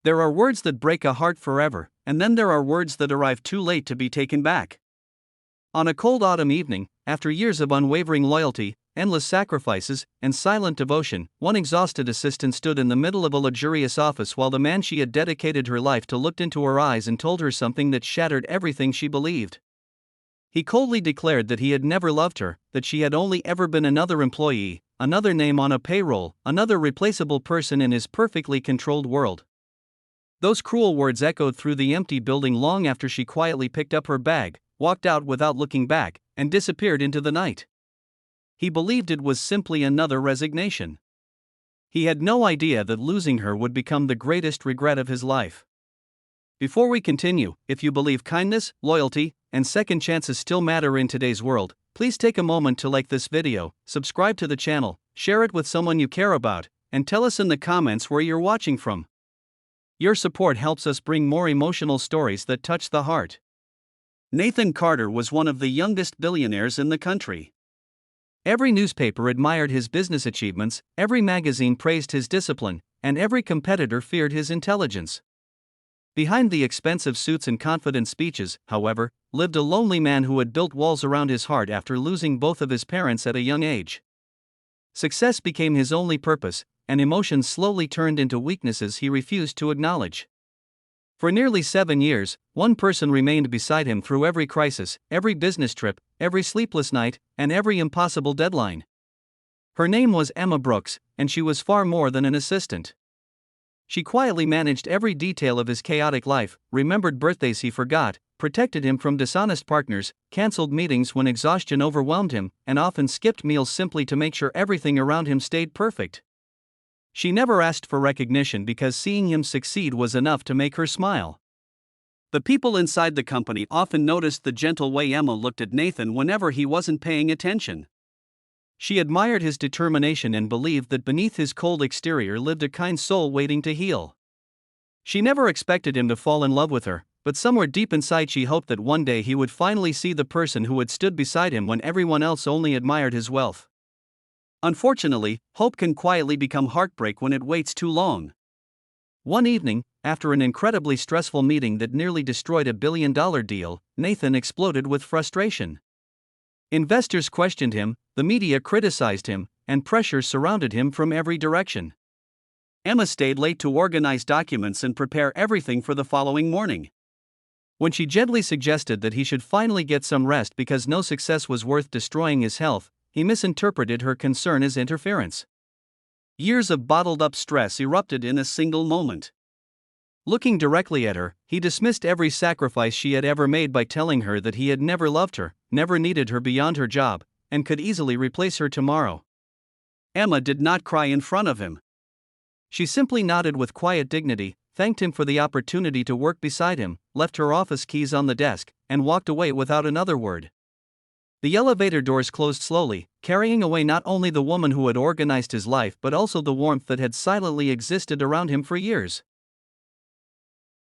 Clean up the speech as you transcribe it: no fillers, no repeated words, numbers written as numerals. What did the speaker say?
There are words that break a heart forever, and then there are words that arrive too late to be taken back. On a cold autumn evening, after years of unwavering loyalty, endless sacrifices, and silent devotion, one exhausted assistant stood in the middle of a luxurious office while the man she had dedicated her life to looked into her eyes and told her something that shattered everything she believed. He coldly declared that he had never loved her, that she had only ever been another employee, another name on a payroll, another replaceable person in his perfectly controlled world. Those cruel words echoed through the empty building long after she quietly picked up her bag, walked out without looking back, and disappeared into the night. He believed it was simply another resignation. He had no idea that losing her would become the greatest regret of his life. Before we continue, if you believe kindness, loyalty, and second chances still matter in today's world, please take a moment to like this video, subscribe to the channel, share it with someone you care about, and tell us in the comments where you're watching from. Your support helps us bring more emotional stories that touch the heart. Nathan Carter was one of the youngest billionaires in the country. Every newspaper admired his business achievements, every magazine praised his discipline, and every competitor feared his intelligence. Behind the expensive suits and confident speeches, however, lived a lonely man who had built walls around his heart after losing both of his parents at a young age. Success became his only purpose, and emotions slowly turned into weaknesses he refused to acknowledge. For nearly 7 years, one person remained beside him through every crisis, every business trip, every sleepless night, and every impossible deadline. Her name was Emma Brooks, and she was far more than an assistant. She quietly managed every detail of his chaotic life, remembered birthdays he forgot, protected him from dishonest partners, canceled meetings when exhaustion overwhelmed him, and often skipped meals simply to make sure everything around him stayed perfect. She never asked for recognition because seeing him succeed was enough to make her smile. The people inside the company often noticed the gentle way Emma looked at Nathan whenever he wasn't paying attention. She admired his determination and believed that beneath his cold exterior lived a kind soul waiting to heal. She never expected him to fall in love with her, but somewhere deep inside she hoped that one day he would finally see the person who had stood beside him when everyone else only admired his wealth. Unfortunately, hope can quietly become heartbreak when it waits too long. One evening, after an incredibly stressful meeting that nearly destroyed a billion-dollar deal, Nathan exploded with frustration. Investors questioned him, the media criticized him, and pressure surrounded him from every direction. Emma stayed late to organize documents and prepare everything for the following morning. When she gently suggested that he should finally get some rest because no success was worth destroying his health, he misinterpreted her concern as interference. Years of bottled-up stress erupted in a single moment. Looking directly at her, he dismissed every sacrifice she had ever made by telling her that he had never loved her, never needed her beyond her job, and could easily replace her tomorrow. Emma did not cry in front of him. She simply nodded with quiet dignity, thanked him for the opportunity to work beside him, left her office keys on the desk, and walked away without another word. The elevator doors closed slowly, carrying away not only the woman who had organized his life but also the warmth that had silently existed around him for years.